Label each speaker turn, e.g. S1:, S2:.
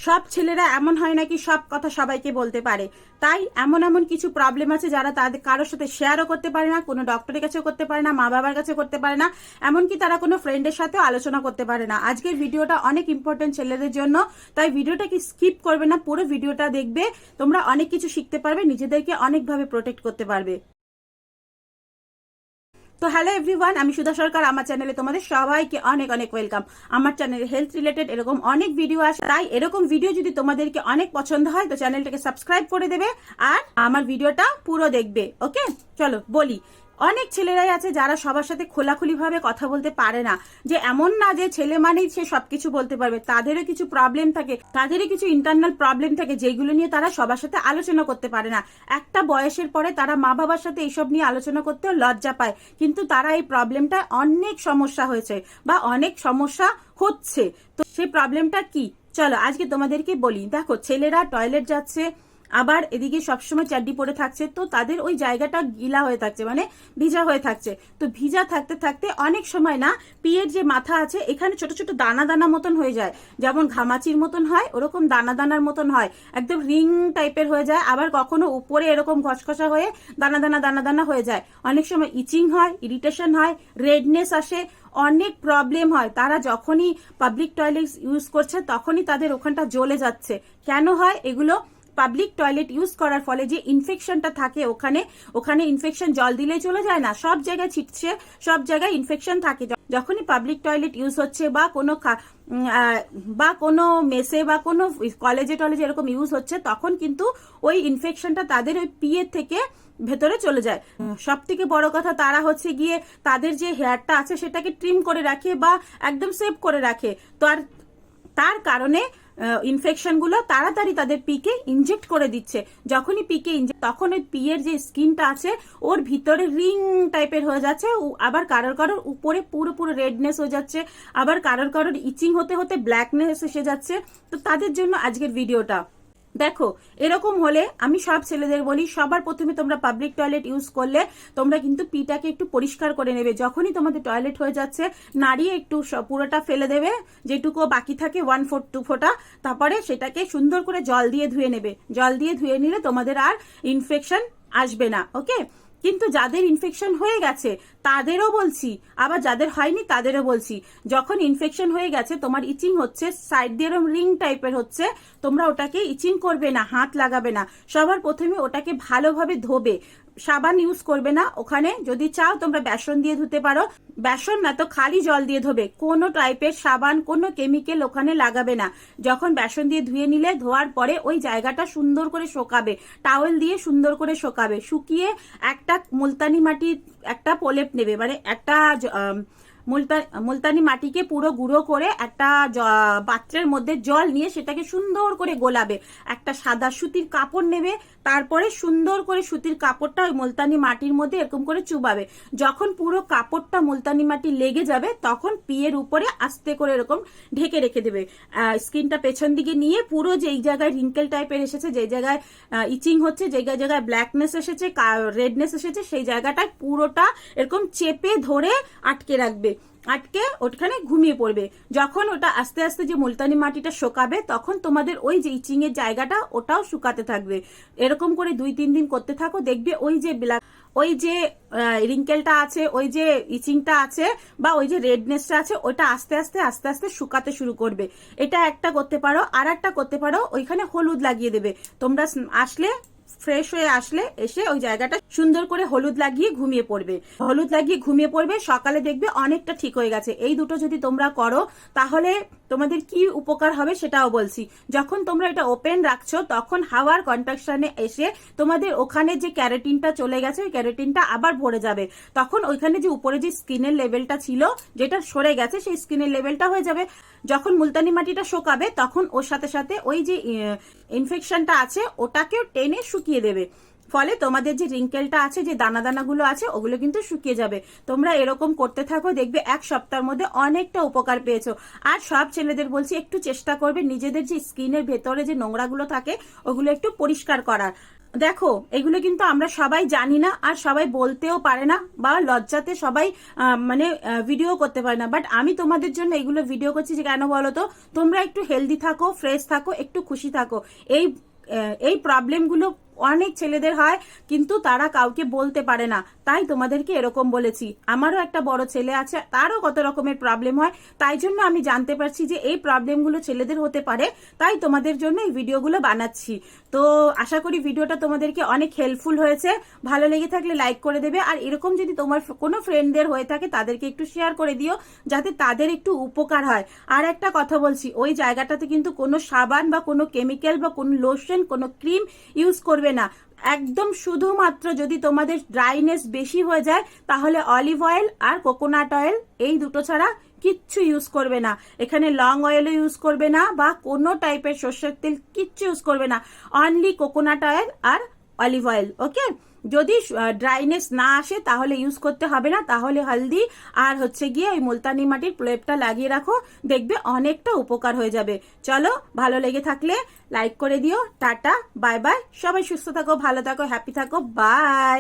S1: সব ছেলেরা এমন হয় নাকি সব কথা সবাইকে বলতে পারে। তাই এমন এমন কিছু প্রবলেম আছে যারা তাদের কারোর সাথে শেয়ারও করতে পারে না, কোনো ডক্টরের কাছেও করতে পারে না, মা বাবার কাছে করতে পারে না, এমনকি তারা কোনো ফ্রেন্ডের সাথেও আলোচনা করতে পারে না। আজকের ভিডিওটা অনেক ইম্পর্টেন্ট ছেলেদের জন্য, তাই ভিডিওটা কি স্কিপ করবে না, পুরো ভিডিওটা দেখবে। তোমরা অনেক কিছু শিখতে পারবে, নিজেদেরকে অনেকভাবে প্রোটেক্ট করতে পারবে। তো হ্যালো এভরিওয়ান, আমি সুধা সরকার। আমার চ্যানেলে তোমাদের সবাইকে অনেক অনেক ওয়েলকাম। আমার চ্যানেলে হেলথ রিলেটেড এরকম অনেক ভিডিও আসে, তাই এরকম ভিডিও যদি তোমাদেরকে অনেক পছন্দ হয় তো চ্যানেলটাকে সাবস্ক্রাইব করে দেবে আর আমার ভিডিওটা পুরো দেখবে। ওকে, চলো বলি। অনেক ছেলেরাই আছে যারা সবার সাথে খোলাখুলি ভাবে কথা বলতে পারে না। যে এমন না যে ছেলে মানেই সে সবকিছু বলতে পারবে, তাদেরও কিছু প্রবলেম থাকে, তাদেরও কিছু ইন্টারনাল প্রবলেম থাকে যেগুলো নিয়ে তারা সবার সাথে আলোচনা করতে পারে না। একটা বয়সের পরে তারা মা বাবার সাথে এইসব নিয়ে আলোচনা করতেও লজ্জা পায়, কিন্তু তারা এই প্রবলেমটা অনেক সমস্যা হয়েছে বা অনেক সমস্যা হচ্ছে। তো সেই প্রবলেমটা কি, চলো আজকে তোমাদেরকে বলি। দেখো, ছেলেরা টয়লেট যাচ্ছে, আবার এদিকে সবসময় চাড্ডি পরে থাকছে, তো তাদের ওই জায়গাটা গিলা হয়ে থাকছে, মানে ভিজা হয়ে থাকছে। তো ভিজা থাকতে থাকতে অনেক সময় না পিয়ের যে মাথা আছে এখানে ছোট ছোট দানা দানা মতন হয়ে যায়, যেমন ঘামাচির মতন হয় ওরকম দানা দানার মতন হয়, একদম রিং টাইপের হয়ে যায়। আবার কখনো উপরে এরকম ঘষঘষা হয়ে দানা দানা দানা দানা হয়ে যায়। অনেক সময় ইচিং হয়, ইরিটেশন হয়, রেডনেস আসে, অনেক প্রবলেম হয়। তারা যখনই পাবলিক টয়লেট ইউজ করছে তখনই তাদের ওখানটা জ্বলে যাচ্ছে। কেন হয় এগুলো? পাবলিক টয়লেট ইউজ করার ফলে যে ইনফেকশনটা থাকে ওখানে ইনফেকশন জল দিলেই চলে যায় না, সব জায়গায় ছিটছে, সব জায়গায় ইনফেকশন থাকে। যখনই পাবলিক টয়লেট ইউজ হচ্ছে বা কোনো মেসে বা কোনো কলেজে টলেজে এরকম ইউজ হচ্ছে, তখন কিন্তু ওই ইনফেকশনটা তাদের ওই পিয়ের থেকে ভেতরে চলে যায়। সব থেকে বড় কথা, তারা হচ্ছে গিয়ে তাদের যে হেয়ারটা আছে সেটাকে ট্রিম করে রাখে বা একদম সেভ করে রাখে। তো আর তার কারণে ইনফেকশন গুলো তাড়াতাড়ি তাদের পিকে ইনজেক্ট করে দিচ্ছে। যখনই পিকে ইনজেক্ট, তখন ওই পিয়ের যে স্কিনটা আছে ওর ভিতরে রিং টাইপের হয়ে যাচ্ছে। আবার কারোর কারোর উপরে পুরো পুরো রেডনেস হয়ে যাচ্ছে, আবার কারোর কারোর ইচিং হতে হতে ব্ল্যাকনেস এসে যাচ্ছে। তো তাদের জন্য আজকের ভিডিওটা। দেখো, এরকম হলে আমি সব ছেলেদের বলি, সবার প্রথমে তোমরা পাবলিক টয়লেট ইউজ করলে তোমরা কিন্তু পিটাকে একটু পরিষ্কার করে নেবে। যখনই তোমাদের টয়লেট হয়ে যাচ্ছে নাড়িয়ে একটু পুরোটা ফেলে দেবে, যেটুকু বাকি থাকে 1/4 2 ফোঁটা, তারপরে সেটাকে সুন্দর করে জল দিয়ে ধুয়ে নেবে। জল দিয়ে ধুয়ে নিলে তোমাদের আর ইনফেকশন আসবে না। ওকে, কিন্তু যাদের ইনফেকশন হয়ে গেছে তাদেরও বলছি, আবার যাদের হয়নি তাদেরও বলছি। যখন ইনফেকশন হয়ে গেছে, তোমার ইচিং হচ্ছে, সাইড দিয়ে এরকম রিং টাইপের হচ্ছে, তোমরা ওটাকে ইচিং করবে না, হাত লাগাবে না। সবার প্রথমে ওটাকে ভালোভাবে ধোবে, সাবান ইউজ করবে না। ওখানে যদি চাও তোমরা বেসন দিয়ে ধুতে পারো, বেসন না তো খালি জল দিয়ে ধোবে। কোনো টাইপের সাবান, কোনো কেমিক্যাল ওখানে লাগাবে না। যখন বেসন দিয়ে ধুয়ে নিলে, ধোয়ার পরে ওই জায়গাটা সুন্দর করে শোকাবে, টাওয়েল দিয়ে সুন্দর করে শোকাবে। শুকিয়ে একটা মুলতানি মাটির একটা প্রলেপ নেবে, মানে একটা মুলতানি মাটিকে পুরো গুঁড়ো করে একটা পাত্রের মধ্যে জল নিয়ে সেটাকে সুন্দর করে গোলাবে। একটা সাদা সুতির কাপড় নেবে, তারপরে সুন্দর করে সুতির কাপড়টা ওই মুলতানি মাটির মধ্যে এরকম করে চুবাবে। যখন পুরো কাপড়টা মুলতানি মাটি লেগে যাবে, তখন পিয়ের উপরে আস্তে করে এরকম ঢেকে রেখে দেবে। স্কিনটা পেছন দিকে নিয়ে পুরো যেই জায়গায় রিঙ্কেল টাইপের এসেছে, যেই জায়গায় ইচিং হচ্ছে, যেই জায়গায় ব্ল্যাকনেস এসেছে, রেডনেস এসেছে, সেই জায়গাটায় পুরোটা এরকম চেপে ধরে আটকে রাখবে। আটকে ওখানে ঘুমিয়ে পড়বে। যখন ওটা আস্তে আস্তে যে মুলতানি মাটিটা শোকাবে, তখন তোমাদের ওই যে ইচিং এর জায়গাটা ওটাও শুকাতে থাকবে। এরকম করে 2-3 দিন করতে থাকো, দেখবে ওই যে রিঙ্কেলটা আছে, ওই যে ইচিংটা আছে বা ওই যে রেডনেসটা আছে, ওটা আস্তে আস্তে আস্তে আস্তে শুকাতে শুরু করবে। এটা একটা করতে পারো। আর একটা করতে পারো, ওইখানে হলুদ লাগিয়ে দেবে। তোমরা আসলে ফ্রেশ হয়ে আসলে এসে ওই জায়গাটা সুন্দর করে হলুদ লাগিয়ে ঘুমিয়ে পড়বে। হলুদ লাগিয়ে ঘুমিয়ে পড়বে, সকালে দেখবে অনেকটা ঠিক হয়ে গেছে। এই দুটো যদি তোমরা করো তাহলে তোমাদের কি উপকার হবে সেটাও বলছি। যখন তোমরা এটা ওপেন রাখছো, তখন হাওয়ার কন্ট্রাকশনে এসে তোমাদের ওখানে যে ক্যারাটিনটা চলে গেছে, ওই ক্যারাটিনটা আবার ভরে যাবে। তখন ওইখানে যে উপরে যে স্কিনের লেভেলটা ছিল, যেটা সরে গেছে, সেই স্কিনের লেভেলটা হয়ে যাবে। যখন মুলতানি মাটিটা শোকাবে, তখন ওর সাথে সাথে ওই যে ইনফেকশনটা আছে ওটাকেও টেনে শুকিয়ে দেবে। ফলে তোমাদের যে রিঙ্কেলটা আছে, যে দানা দানাগুলো আছে, ওগুলো কিন্তু শুকিয়ে যাবে। তোমরা এরকম করতে থাকো, দেখবে 1 সপ্তাহের মধ্যে অনেকটা উপকার পেয়েছো। আর সব ছেলেদের বলছি, একটু চেষ্টা করবে নিজেদের যে স্কিনের ভেতরে যে নোংরাগুলো থাকে ওগুলো একটু পরিষ্কার করার। দেখো, এগুলো কিন্তু আমরা সবাই জানি না, আর সবাই বলতেও পারে না, বা লজ্জাতে সবাই মানে ভিডিও করতে পারে না। বাট আমি তোমাদের জন্য এগুলো ভিডিও করছি, যে কেন বলো তো, তোমরা একটু হেলদি থাকো, ফ্রেশ থাকো, একটু খুশি থাকো। এই এই প্রবলেমগুলো অনেক ছেলেদের হয়, কিন্তু তারা কাউকে বলতে পারে না, তাই তোমাদেরকে এরকম বলেছি। আমারও একটা বড় ছেলে আছে, তারও কত রকমের প্রবলেম হয়, তাই জন্য আমি জানতে পারছি যে এই প্রবলেমগুলো ছেলেদের হতে পারে, তাই তোমাদের জন্য এই ভিডিওগুলো বানাচ্ছি। তো আশা করি ভিডিওটা তোমাদেরকে অনেক হেল্পফুল হয়েছে। ভালো লেগে থাকলে লাইক করে দেবে, আর এরকম যদি তোমার কোনো ফ্রেন্ডদের হয়ে থাকে তাদেরকে একটু শেয়ার করে দিও, যাতে তাদের একটু উপকার হয়। আর একটা কথা বলছি, ওই জায়গাটাতে কিন্তু কোনো সাবান বা কোনো কেমিক্যাল বা কোনো লোশন, কোনো ক্রিম ইউজ করবে না। একদম শুধুমাত্র যদি তোমাদের ড্রাইনেস বেশি হয়ে যায়, তাহলে অলিভ অয়েল আর কোকোনাট অয়েল, এই দুটো ছাড়া কিচ্ছু ইউজ করবে না। এখানে লং অয়েলও ইউজ করবে না, বা কোনো টাইপের সর্ষের তেল কিচ্ছু ইউজ করবে না। অনলি কোকোনাট অয়েল আর অলিভ অয়েল। ওকে, যদি ড্রাইনেস না আসে তাহলে ইউজ করতে হবে না, তাহলে হলদি আর হচ্ছে গিয়ে ওই মুলতানি মাটির প্রলেপটা লাগিয়ে রাখো, দেখবে অনেকটা উপকার হয়ে যাবে। চলো, ভালো লেগে থাকলে লাইক করে দিও। টাটা, বাই বাই, সবাই সুস্থ থাকো, ভালো থাকো, হ্যাপি থাকো, বাই।